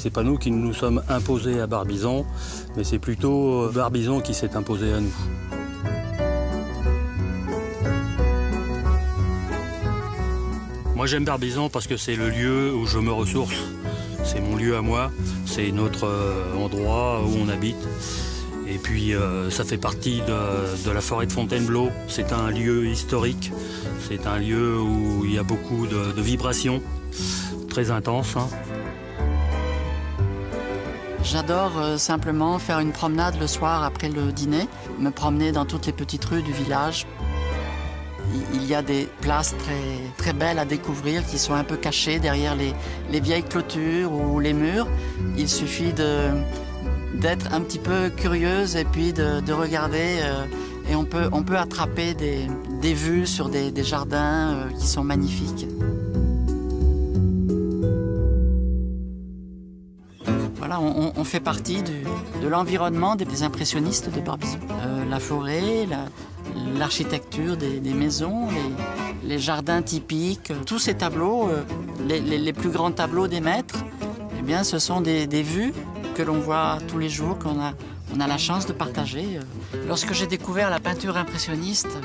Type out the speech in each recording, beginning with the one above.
C'est pas nous qui nous sommes imposés à Barbizon, mais c'est plutôt Barbizon qui s'est imposé à nous. Moi j'aime Barbizon parce que c'est le lieu où je me ressource. C'est mon lieu à moi, c'est notre endroit où on habite. Et puis ça fait partie de la forêt de Fontainebleau. C'est un lieu historique, c'est un lieu où il y a beaucoup de vibrations, très intenses. Hein. J'adore simplement faire une promenade le soir après le dîner, me promener dans toutes les petites rues du village. Il y a des places très belles à découvrir qui sont un peu cachées derrière les vieilles clôtures ou les murs. Il suffit d'être un petit peu curieuse et puis de regarder et on peut attraper des vues sur des jardins qui sont magnifiques. Voilà, on fait partie de l'environnement des impressionnistes de Barbizon. La forêt, l'architecture des maisons, les jardins typiques, tous ces tableaux, les plus grands tableaux des maîtres, eh bien, ce sont des vues que l'on voit tous les jours, qu'on a la chance de partager. Lorsque j'ai découvert la peinture impressionniste,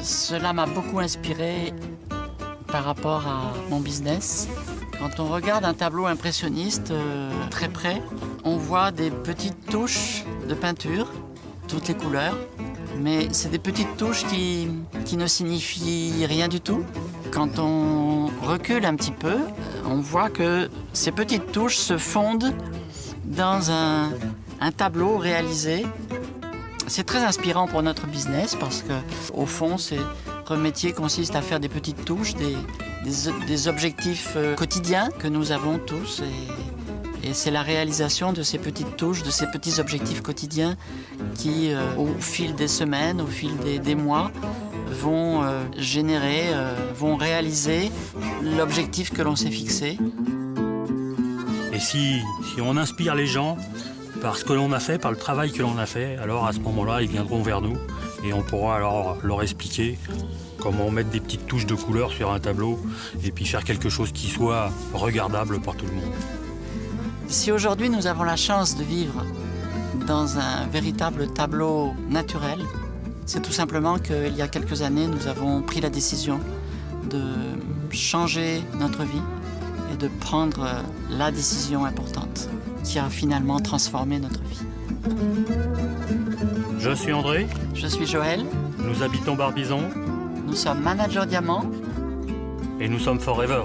cela m'a beaucoup inspiré par rapport à mon business. Quand on regarde un tableau impressionniste très près, on voit des petites touches de peinture, toutes les couleurs, mais c'est des petites touches qui ne signifient rien du tout. Quand on recule un petit peu, on voit que ces petites touches se fondent dans un tableau réalisé. C'est très inspirant pour notre business parce que, au fond, notre métier consiste à faire des petites touches, des objectifs quotidiens que nous avons tous. Et c'est la réalisation de ces petites touches, de ces petits objectifs quotidiens qui, au fil des semaines, au fil des mois, vont générer, vont réaliser l'objectif que l'on s'est fixé. Et si on inspire les gens par ce que l'on a fait, par le travail que l'on a fait, alors à ce moment-là, ils viendront vers nous et on pourra alors leur expliquer comment mettre des petites touches de couleur sur un tableau et puis faire quelque chose qui soit regardable par tout le monde. Si aujourd'hui nous avons la chance de vivre dans un véritable tableau naturel, c'est tout simplement qu'il y a quelques années, nous avons pris la décision de changer notre vie et de prendre la décision importante qui a finalement transformé notre vie. Je suis André. Je suis Joël. Nous habitons Barbizon. Nous sommes Manager Diamant. Et nous sommes Forever.